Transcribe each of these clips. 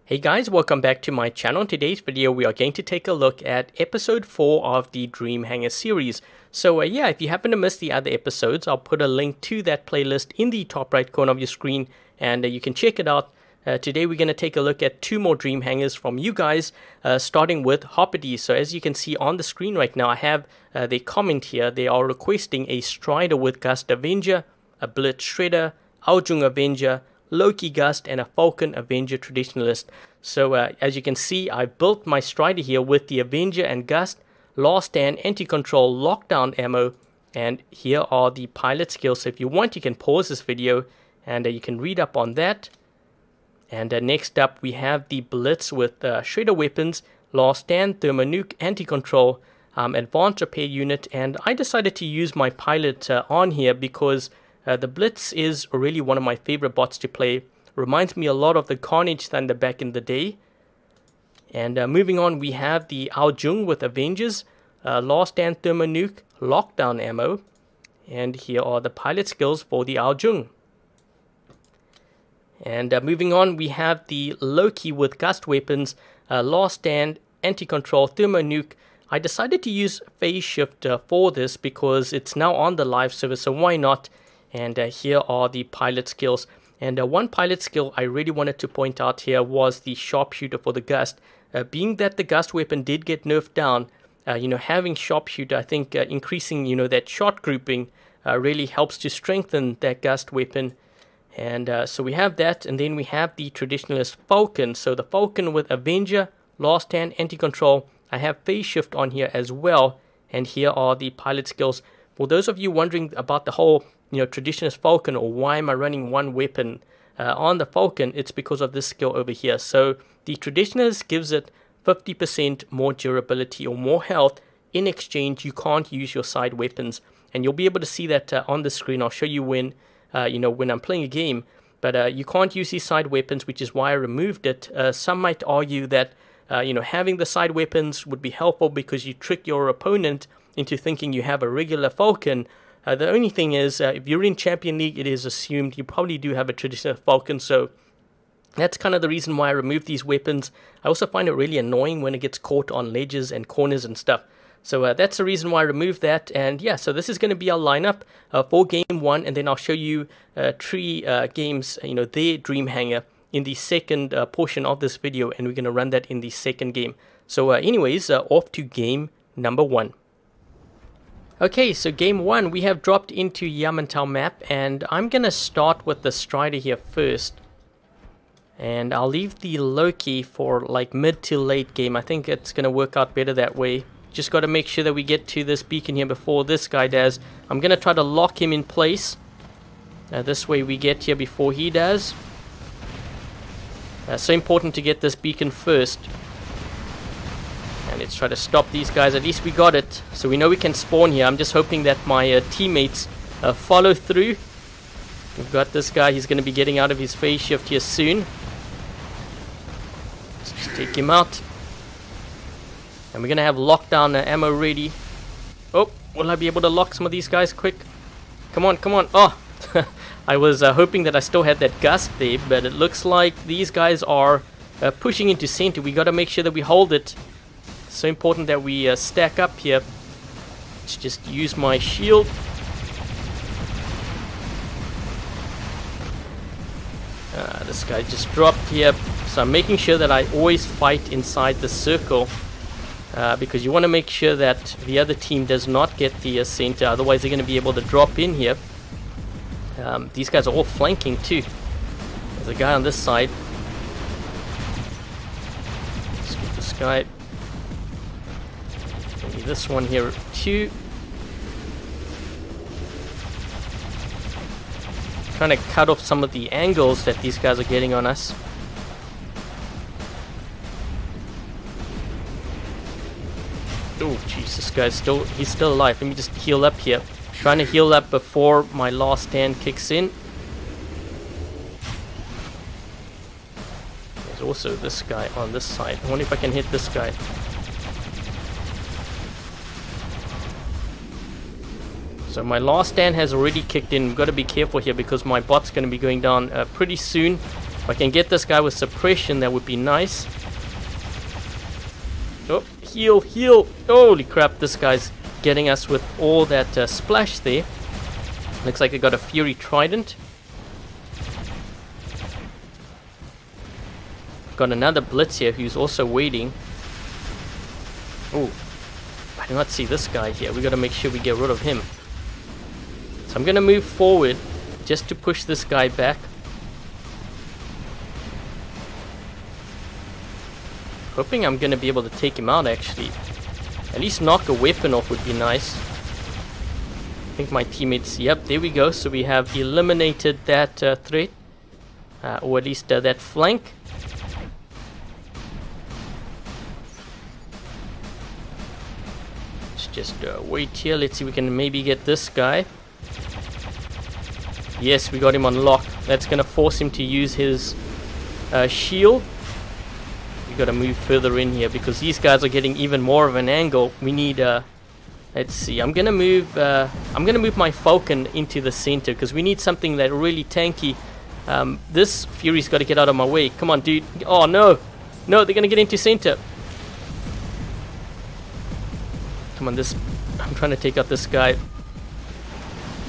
Hey guys, welcome back to my channel. In today's video, we are going to take a look at episode 4 of the Dream Hangar series. So yeah, if you happen to miss the other episodes, I'll put a link to that playlist in the top right corner of your screen and you can check it out. Today we're going to take a look at 2 more Dream Hangars from you guys, starting with Hopity. So as you can see on the screen right now, I have their comment here. They are requesting a Strider with Gust Avenger, a Blitz Shredder, Aljung Avenger, Loki Gust, and a Falcon Avenger Traditionalist. So as you can see, I built my Strider here with the Avenger and Gust, Last Stand, Anti-Control, Lockdown ammo, and here are the pilot skills. So if you want, you can pause this video and you can read up on that. And next up, we have the Blitz with Shredder Weapons, Last Stand, Thermonuke, Anti-Control, Advanced Repair Unit, and I decided to use my pilot on here because the Blitz is really one of my favorite bots to play. Reminds me a lot of the Carnage Thunder back in the day. And moving on, we have the Aljung with Avengers, Last Stand Thermonuke, Lockdown ammo. And here are the pilot skills for the Aljung. And moving on, we have the Loki with Gust Weapons, Last Stand, Anti-Control, Thermonuke. I decided to use Phase Shift for this because it's now on the live server, so why not? And here are the pilot skills. And one pilot skill I really wanted to point out here was the Sharpshooter for the Gust. Being that the Gust weapon did get nerfed down, having Sharpshooter, I think increasing, that shot grouping really helps to strengthen that Gust weapon. And so we have that, and then we have the Traditionalist Falcon. So the Falcon with Avenger, Last Stand, Anti-Control. I have Phase Shift on here as well. And here are the pilot skills. For those of you wondering about the whole Traditionalist Falcon, or why am I running one weapon on the Falcon, it's because of this skill over here. So the Traditionalist gives it 50% more durability or more health. In exchange, you can't use your side weapons, and you'll be able to see that on the screen. I'll show you when when I'm playing a game, but you can't use these side weapons, which is why I removed it. Some might argue that having the side weapons would be helpful because you trick your opponent into thinking you have a regular Falcon. The only thing is, if you're in Champion League, it is assumed you probably do have a Traditional Falcon, so that's kind of the reason why I removed these weapons. I also find it really annoying when it gets caught on ledges and corners and stuff. So that's the reason why I removed that. And yeah, so this is going to be our lineup for Game 1, and then I'll show you 3 games, their Dream Hangar in the second portion of this video, and we're going to run that in the second game. So anyways, off to game number 1. Okay, so game 1, we have dropped into Yamantau map, and I'm going to start with the Strider here first. And I'll leave the Loki for like mid to late game. I think it's going to work out better that way. Just got to make sure that we get to this beacon here before this guy does. I'm going to try to lock him in place. This way we get here before he does. So important to get this beacon first. And let's try to stop these guys. At least we got it. So we know we can spawn here. I'm just hoping that my teammates follow through. We've got this guy. He's going to be getting out of his phase shift here soon. Let's just take him out. And we're going to have lockdown ammo ready. Oh, will I be able to lock some of these guys quick? Come on, come on. Oh, I was hoping that I still had that Gust there, but it looks like these guys are pushing into center. We got to make sure that we hold it. It's so important that we stack up here. Let's just use my shield. This guy just dropped here. So I'm making sure that I always fight inside the circle. Because you want to make sure that the other team does not get the center, otherwise they're going to be able to drop in here. These guys are all flanking too. There's a guy on this side. Let's get this guy. Maybe this one here too. Trying to cut off some of the angles that these guys are getting on us. Oh, jeez, this guy's he's still alive. Let me just heal up here. Trying to heal up before my Last Stand kicks in. There's also this guy on this side. I wonder if I can hit this guy. So my Last Stand has already kicked in. We've got to be careful here because my bot's going to be going down pretty soon. If I can get this guy with suppression, that would be nice. Oh, heal, heal. Holy crap, this guy's getting us with all that splash there. Looks like I got a Fury Trident. Got another Blitz here who's also waiting. Oh, I do not see this guy here. We got to make sure we get rid of him. So I'm going to move forward just to push this guy back. Hoping I'm going to be able to take him out actually. At least knock a weapon off would be nice. I think my teammates, yep, there we go. So we have eliminated that threat. Or at least that flank. Let's just wait here. Let's see if we can maybe get this guy. Yes, we got him on lock. That's going to force him to use his shield. We got to move further in here because these guys are getting even more of an angle. We need let's see. I'm going to move my Falcon into the center because we need something that really tanky. This Fury's got to get out of my way. Come on, dude. Oh no. No, they're going to get into center. Come on, I'm trying to take out this guy.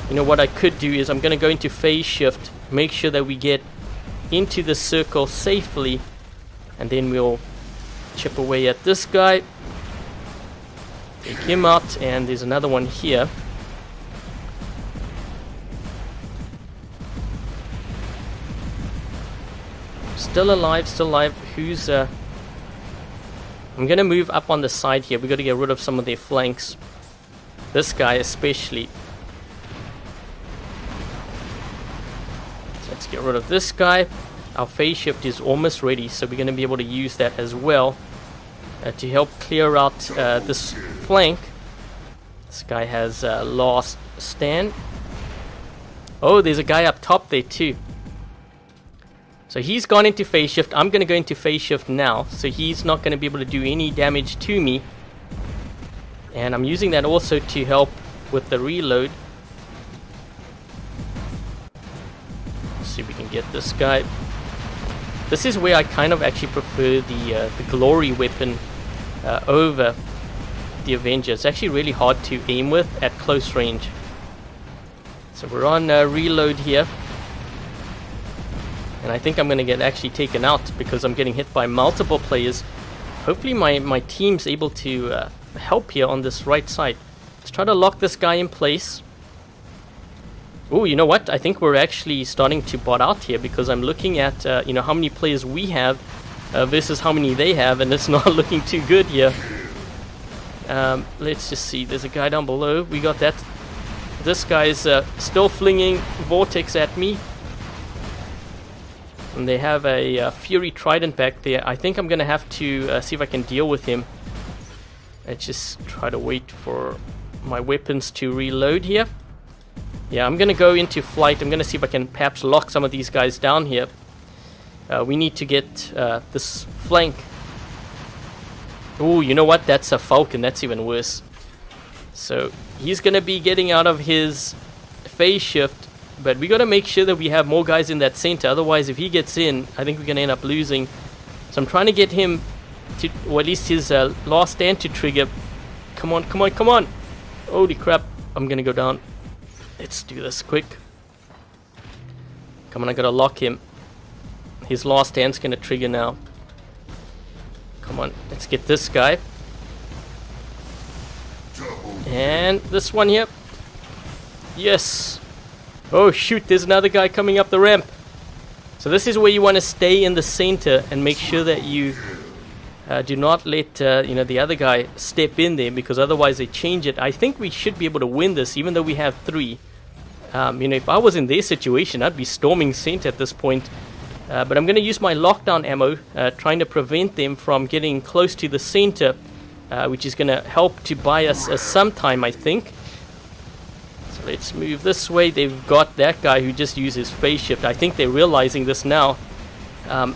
You know what I could do is I'm going to go into phase shift, make sure that we get into the circle safely, and then we'll chip away at this guy. Take him out, and there's another one here. Still alive, still alive. Who's I'm going to move up on the side here. We got to get rid of some of their flanks. This guy especially. So let's get rid of this guy. Our phase shift is almost ready, so we're going to be able to use that as well to help clear out this flank. This guy has last stand. Oh, there's a guy up top there too. So he's gone into phase shift. I'm going to go into phase shift now. So he's not going to be able to do any damage to me. And I'm using that also to help with the reload. Let's see if we can get this guy. This is where I kind of actually prefer the glory weapon over the Avenger. It's actually really hard to aim with at close range. So we're on reload here. And I think I'm going to get actually taken out because I'm getting hit by multiple players. Hopefully my team's able to help here on this right side. Let's try to lock this guy in place. Oh, you know what? I think we're actually starting to bot out here because I'm looking at you know, how many players we have versus how many they have, and it's not looking too good here. Let's just see. There's a guy down below. We got that. This guy's still flinging Vortex at me. And they have a Fury Trident back there. I think I'm going to have to see if I can deal with him. Let's just try to wait for my weapons to reload here. Yeah, I'm going to go into flight. I'm going to see if I can perhaps lock some of these guys down here. We need to get this flank. Oh, you know what? That's a Falcon. That's even worse. So he's going to be getting out of his phase shift. But we got to make sure that we have more guys in that center. Otherwise, if he gets in, I think we're going to end up losing. So I'm trying to get him to, or at least his last stand to trigger. Come on, come on, come on. Holy crap. I'm going to go down. Let's do this quick. Come on, I got to lock him. His last stand's going to trigger now. Come on, let's get this guy. And this one here. Yes. Oh shoot, there's another guy coming up the ramp. So this is where you want to stay in the center and make sure that you do not let you know, the other guy step in there, because otherwise they change it. I think we should be able to win this even though we have 3. You know, if I was in their situation, I'd be storming center at this point. But I'm going to use my lockdown ammo, trying to prevent them from getting close to the center, which is going to help to buy us some time, I think. So let's move this way. They've got that guy who just uses phase shift. I think they're realizing this now.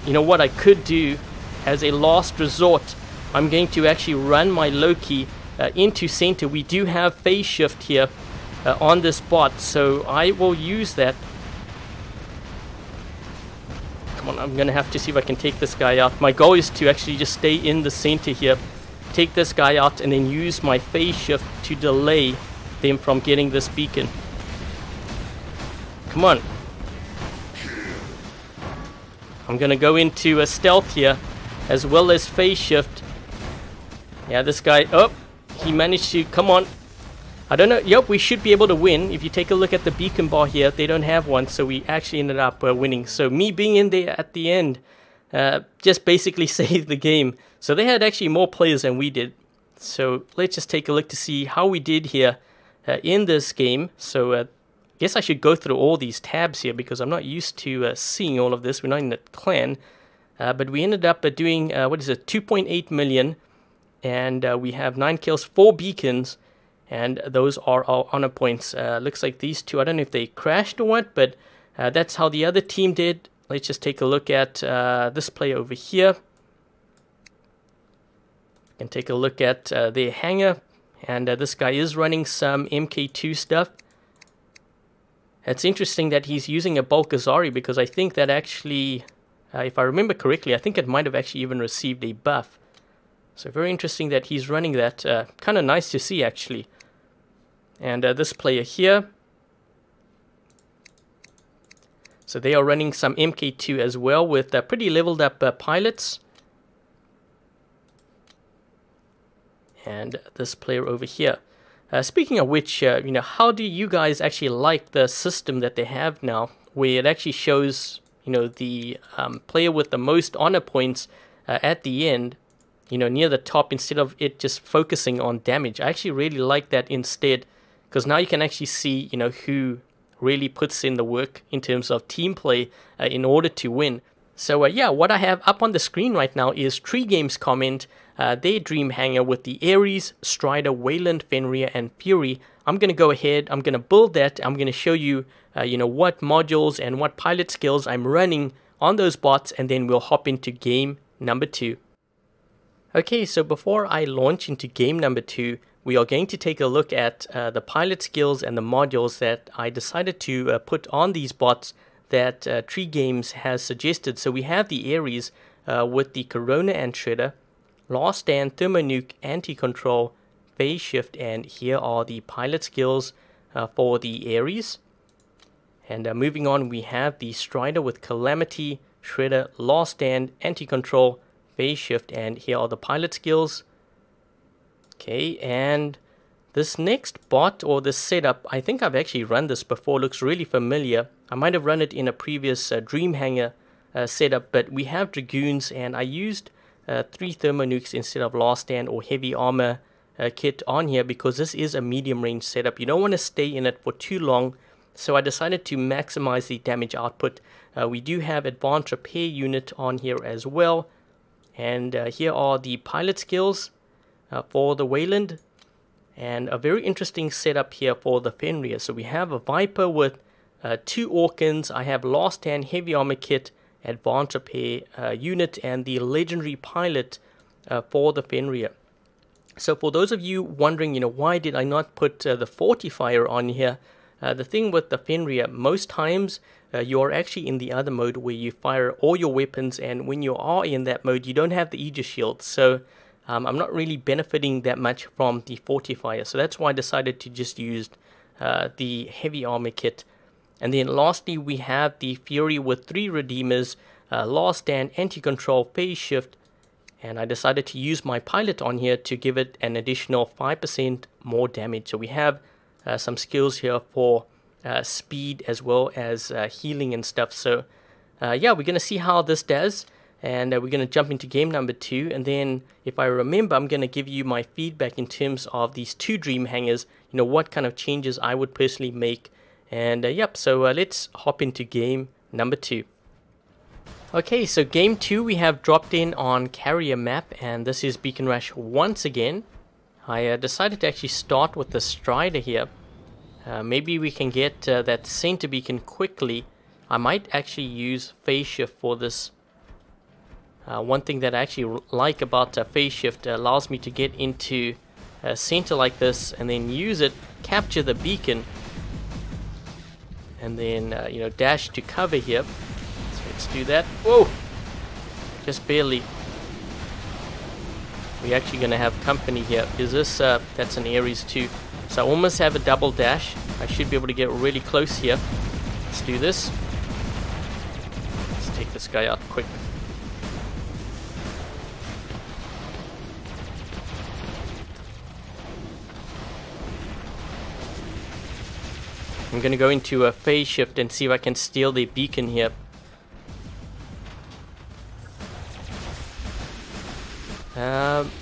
You know what I could do as a last resort? I'm going to actually run my Loki into center. We do have phase shift here on this bot, so I will use that. Come on, I'm going to have to see if I can take this guy out. My goal is to actually just stay in the center here, take this guy out, and then use my phase shift to delay them from getting this beacon. Come on. I'm going to go into a stealth here, as well as phase shift. Yeah, this guy, oh, he managed to, come on. I don't know, yep, we should be able to win. If you take a look at the beacon bar here, they don't have one, so we actually ended up winning. So me being in there at the end just basically saved the game. So they had actually more players than we did. So let's just take a look to see how we did here in this game. So I guess I should go through all these tabs here because I'm not used to seeing all of this. We're not in the clan. But we ended up doing, 2.8 million. And we have 9 kills, 4 beacons. And those are our honor points. Looks like these two, I don't know if they crashed or what, but that's how the other team did. Let's just take a look at this player over here. And take a look at their hangar. And this guy is running some MK2 stuff. It's interesting that he's using a bulk Azari because I think that actually, if I remember correctly, I think it might have actually even received a buff. So very interesting that he's running that. Kind of nice to see actually. And this player here. So they are running some MK2 as well with pretty leveled up pilots. And this player over here. Speaking of which, how do you guys actually like the system that they have now, where it actually shows, the player with the most honor points at the end, near the top, instead of it just focusing on damage. I actually really like that instead, because now you can actually see, who really puts in the work in terms of team play in order to win. So yeah, what I have up on the screen right now is Treegames comment, their Dream Hangar with the Ares, Strider, Wayland, Fenrir, and Fury. I'm going to go ahead, I'm going to build that, I'm going to show you, what modules and what pilot skills I'm running on those bots, and then we'll hop into game number 2. Okay, so before I launch into game number 2, we are going to take a look at the pilot skills and the modules that I decided to put on these bots that Treegames has suggested. So we have the Ares with the Corona and Shredder, Last Stand, Thermonuke, Anti-Control, Phase Shift, and here are the pilot skills for the Ares. And moving on, we have the Strider with Calamity, Shredder, Last Stand, Anti-Control, Phase Shift, and here are the pilot skills. Okay, and this next bot or this setup, I think I've actually run this before, looks really familiar. I might have run it in a previous Dream Hangar setup, but we have Dragoons, and I used 3 Thermonukes instead of Last Stand or Heavy Armor kit on here because this is a medium range setup. You don't want to stay in it for too long, so I decided to maximize the damage output. We do have Advanced Repair Unit on here as well, and here are the pilot skills for the Wayland, and a very interesting setup here for the Fenrir. So we have a Viper with 2 Orkans. I have Last Stand, Heavy Armor Kit, Advanced Repair Unit, and the Legendary Pilot for the Fenrir. So for those of you wondering, why did I not put the Fortifier on here? The thing with the Fenrir, most times you're actually in the other mode where you fire all your weapons, and when you are in that mode, you don't have the Aegis Shield. So I'm not really benefiting that much from the Fortifier. So that's why I decided to just use the Heavy Armor Kit. And then lastly, we have the Fury with 3 Redeemers, Last Stand, Anti-Control, Phase Shift, and I decided to use my pilot on here to give it an additional 5% more damage. So we have some skills here for speed as well as healing and stuff. So yeah, we're going to see how this does, and we're going to jump into game number 2, and then if I remember, I'm going to give you my feedback in terms of these 2 Dream Hangars, what kind of changes I would personally make. And yep, so let's hop into game number 2. Okay, so game 2 we have dropped in on Carrier Map, and this is Beacon Rush once again. I decided to actually start with the Strider here. Maybe we can get that center beacon quickly. I might actually use Phase Shift for this. One thing that I actually like about Phase Shift allows me to get into a center like this and then use it, capture the beacon, and then dash to cover here. So let's Let's do that. Whoa! Just barely. We're actually going to have company here. Is this, that's an Ares too. So I almost have a double dash. I should be able to get really close here. Let's do this. Let's take this guy out quick. I'm going to go into a phase shift and see if I can steal their beacon here.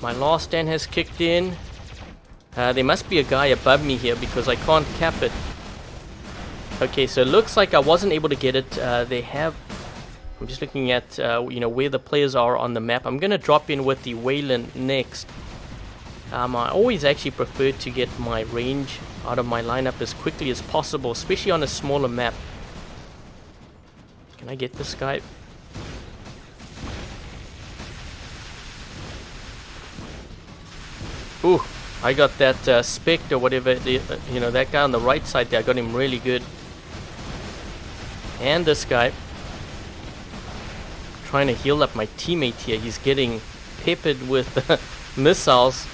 My last stand has kicked in. There must be a guy above me here because I can't cap it. Okay, so it looks like I wasn't able to get it. They have... I'm just looking at you know, where the players are on the map. I'm going to drop in with the Wayland next. I always actually prefer to get my range out of my lineup as quickly as possible, especially on a smaller map. Can I get this guy? Ooh, I got that Spectre, whatever, you know, that guy on the right side there. I got him really good. And this guy. Trying to heal up my teammate here. He's getting peppered with missiles.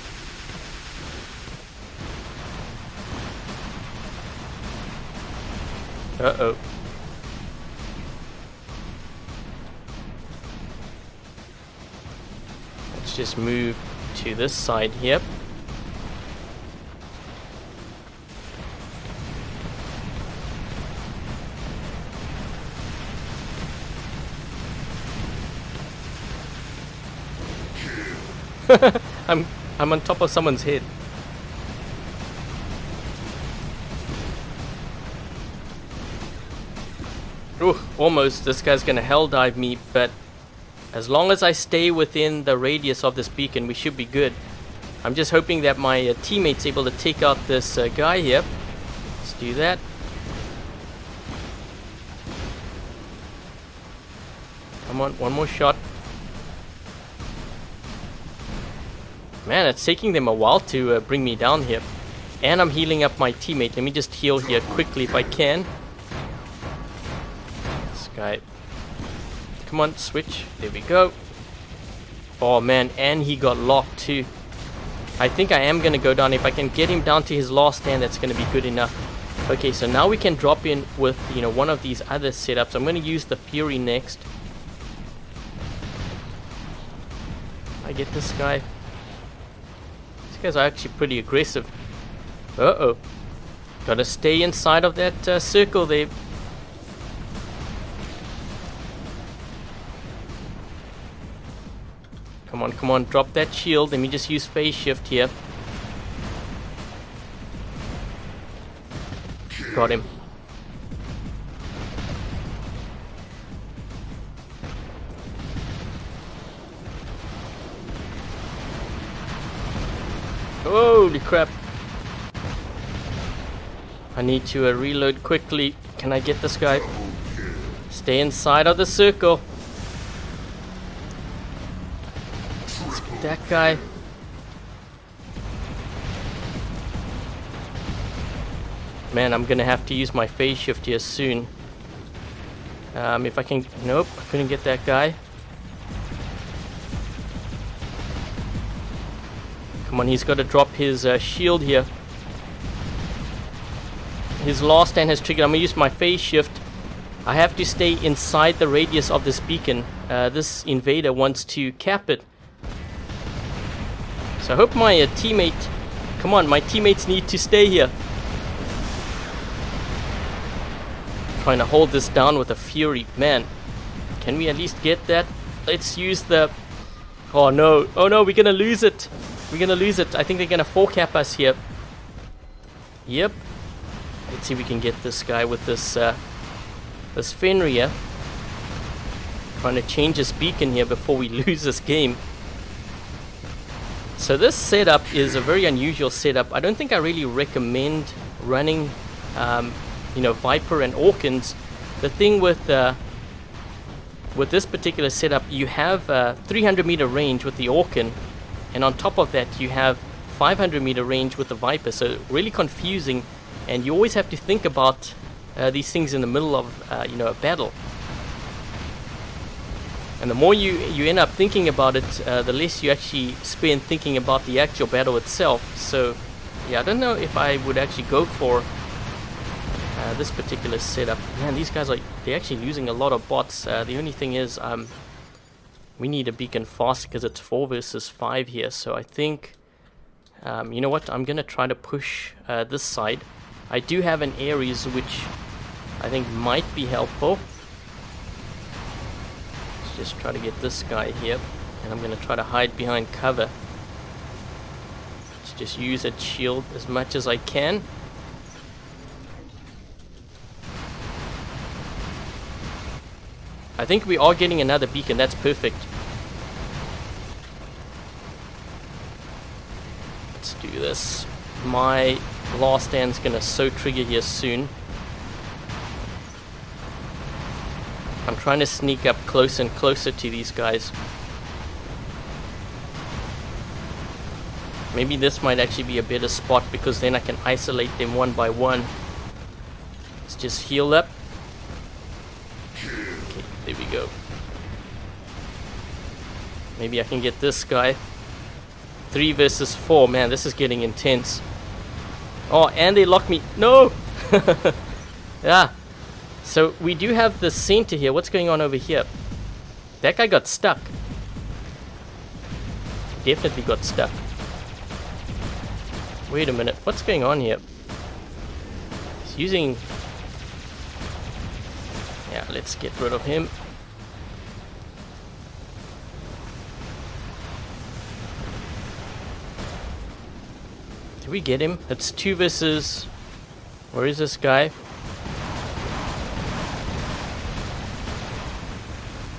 Uh-oh. Let's just move to this side here. I'm on top of someone's head. Ooh, almost. This guy's gonna hell dive me, but as long as I stay within the radius of this beacon, we should be good. I'm just hoping that my teammate's able to take out this guy here. Let's do that. Come on, one more shot. Man, it's taking them a while to bring me down here. And I'm healing up my teammate. Let me just heal here quickly if I can. This guy. Come on, switch. There we go. Oh man, and he got locked too. I think I am going to go down. If I can get him down to his last stand, that's going to be good enough. Okay, so now we can drop in with, you know, one of these other setups. I'm going to use the Fury next. I get this guy. These guys are actually pretty aggressive. Uh-oh. Gotta stay inside of that circle there. Come on, drop that shield. Let me just use phase shift here. Got him. Holy crap. I need to reload quickly. Can I get this guy? Stay inside of the circle. Let's get that guy. Man, I'm gonna have to use my phase shift here soon. If I can... Nope, I couldn't get that guy. Come on, he's got to drop his shield here. His last stand has triggered. I'm going to use my phase shift. I have to stay inside the radius of this beacon. This invader wants to cap it. So I hope my teammate... Come on, my teammates need to stay here. Trying to hold this down with a Fury. Man, can we at least get that? Let's use the... Oh no, we're going to lose it. We're going to lose it. I think they're going to 4-cap us here. Yep. Let's see if we can get this guy with this this Fenrir. Trying to change his beacon here before we lose this game. So this setup is a very unusual setup. I don't think I really recommend running you know, Viper and Orkans. The thing with this particular setup, you have 300 meter range with the Orkan. And on top of that, you have 500 meter range with the Viper. So really confusing, and you always have to think about these things in the middle of you know, a battle. And the more you end up thinking about it, the less you actually spend thinking about the actual battle itself. So, yeah, I don't know if I would actually go for this particular setup. Man, these guys they're actually losing a lot of bots. The only thing is, we need a beacon fast because it's 4 versus 5 here. So I think, you know what, I'm going to try to push this side. I do have an Ares which I think might be helpful. Let's just try to get this guy here. And I'm going to try to hide behind cover. Let's just use a shield as much as I can. I think we are getting another beacon. That's perfect. Let's do this. My last stand's gonna trigger here soon. I'm trying to sneak up closer and closer to these guys. Maybe this might actually be a better spot because then I can isolate them one by one. Let's just heal up. Okay, there we go. Maybe I can get this guy. 3 versus 4. Man, this is getting intense. Oh, and they locked me. No! Yeah. So we do have the center here. What's going on over here? That guy got stuck. Definitely got stuck. Wait a minute. What's going on here? He's using... Yeah, let's get rid of him. Did we get him? It's 2 versus... Where is this guy?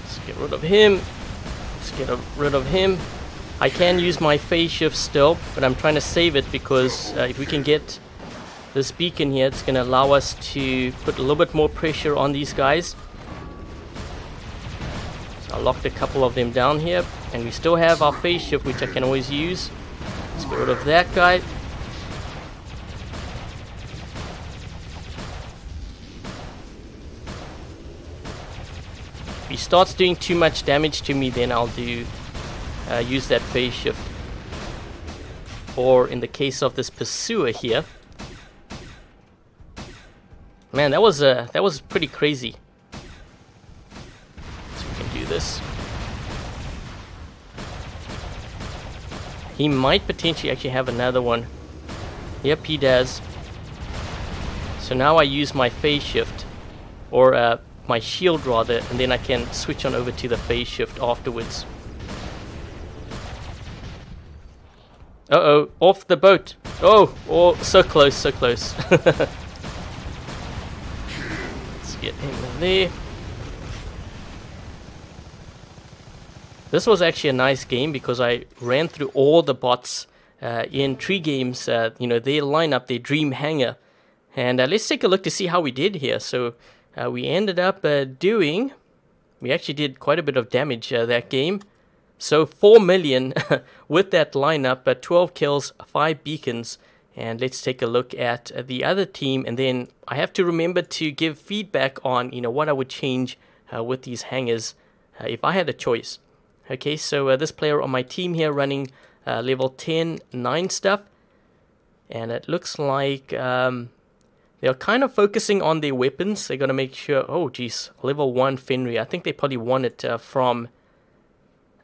Let's get rid of him. Let's get rid of him. I can use my phase shift still, but I'm trying to save it because if we can get this beacon here, it's going to allow us to put a little bit more pressure on these guys. So I locked a couple of them down here, and we still have our phase shift, which I can always use. Let's get rid of that guy. If he starts doing too much damage to me, then I'll use that phase shift. Or in the case of this pursuer here, man, that was pretty crazy. So we can do this. He might potentially actually have another one. Yep, he does. So now I use my phase shift, or my shield rather, and then I can switch on over to the phase shift afterwards. Uh-oh, off the boat. Oh, so close, so close. Let's get him in there. This was actually a nice game because I ran through all the bots in Tree Games, their lineup, their Dream Hangar. And let's take a look to see how we did here. So we ended up we actually did quite a bit of damage that game. So 4 million with that lineup, 12 kills, 5 beacons. And let's take a look at the other team. And then I have to remember to give feedback on, what I would change with these hangars if I had a choice. Okay, so this player on my team here running level 10, 9 stuff. And it looks like they're kind of focusing on their weapons. They're going to make sure, oh geez, level 1 Fenrir. I think they probably won it from...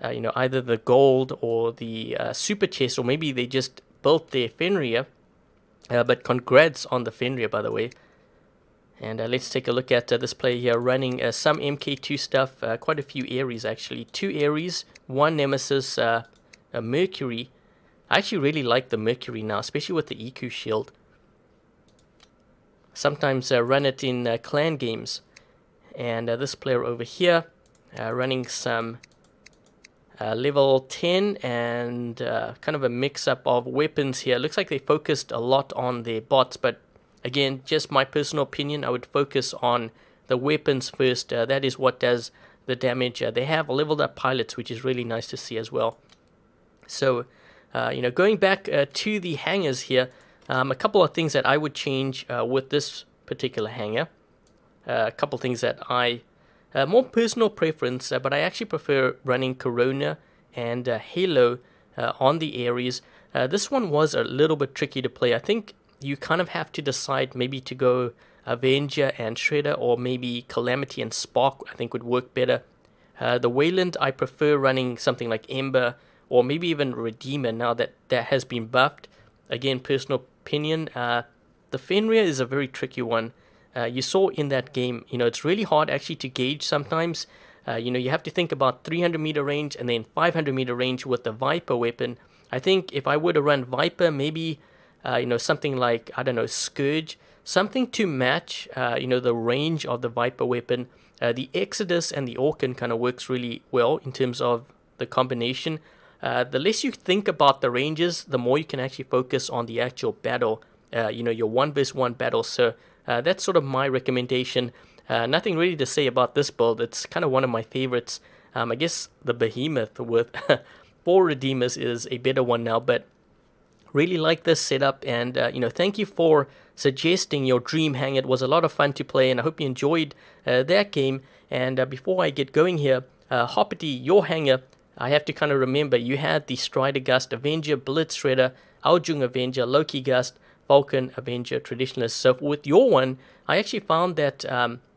either the gold or the super chest, or maybe they just built their Fenrir. But congrats on the Fenrir, by the way. And let's take a look at this player here running some MK2 stuff. Quite a few Ares, actually. 2 Ares, 1 Nemesis, a Mercury. I actually really like the Mercury now, especially with the EQ shield. Sometimes run it in clan games. And this player over here running some... level 10 and kind of a mix-up of weapons here. Looks like they focused a lot on their bots, but again, just my personal opinion, I would focus on the weapons first. That is what does the damage. They have leveled up pilots, which is really nice to see as well. So, going back to the hangars here, a couple of things that I would change with this particular hangar. A couple things that I More personal preference, but I actually prefer running Corona and Halo on the Ares. This one was a little bit tricky to play. I think you kind of have to decide maybe to go Avenger and Shredder, or maybe Calamity and Spark I think would work better. The Wayland, I prefer running something like Ember, or maybe even Redeemer now that that has been buffed. Again, personal opinion. The Fenrir is a very tricky one. You saw in that game, it's really hard actually to gauge sometimes. You have to think about 300 meter range and then 500 meter range with the Viper weapon. I think if I were to run Viper, maybe, something like, I don't know, Scourge, something to match, the range of the Viper weapon. The Exodus and the Orkan kind of works really well in terms of the combination. The less you think about the ranges, the more you can actually focus on the actual battle, your 1v1 battle. So that's sort of my recommendation. Nothing really to say about this build. It's kind of one of my favorites. I guess the Behemoth with 4 Redeemers is a better one now, but really like this setup. And, thank you for suggesting your Dream Hangar. It was a lot of fun to play, and I hope you enjoyed that game. And before I get going here, Hopity, your hangar, I have to kind of remember you had the Strider Gust, Avenger, Blitz Shredder, Aljung Avenger, Loki Gust, Vulcan Avenger, Traditionalist. So with your one, I actually found that,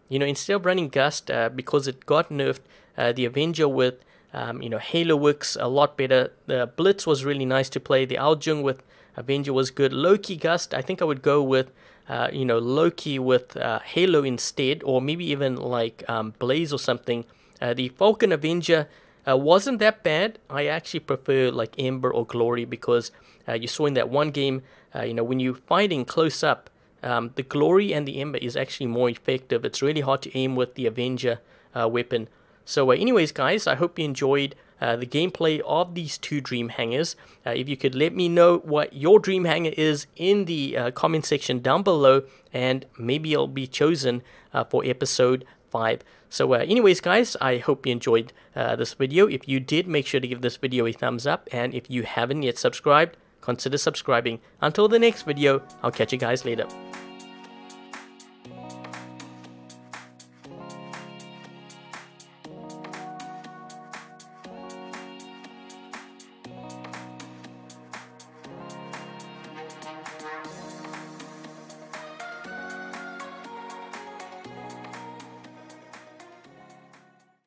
instead of running Gust, because it got nerfed, the Avenger with, Halo works a lot better. The Blitz was really nice to play. The Aljung with Avenger was good. Loki Gust, I think I would go with, Loki with Halo instead, or maybe even like Blaze or something. The Vulcan Avenger wasn't that bad. I actually prefer like Ember or Glory, because you saw in that one game, when you're fighting close up, the Glory and the Ember is actually more effective. It's really hard to aim with the Avenger weapon. So anyways, guys, I hope you enjoyed the gameplay of these 2 Dream Hangars. If you could let me know what your Dream Hangar is in the comment section down below, and maybe it'll be chosen for episode 5. So anyways, guys, I hope you enjoyed this video. If you did, make sure to give this video a thumbs up, and if you haven't yet subscribed, consider subscribing. Until the next video, I'll catch you guys later.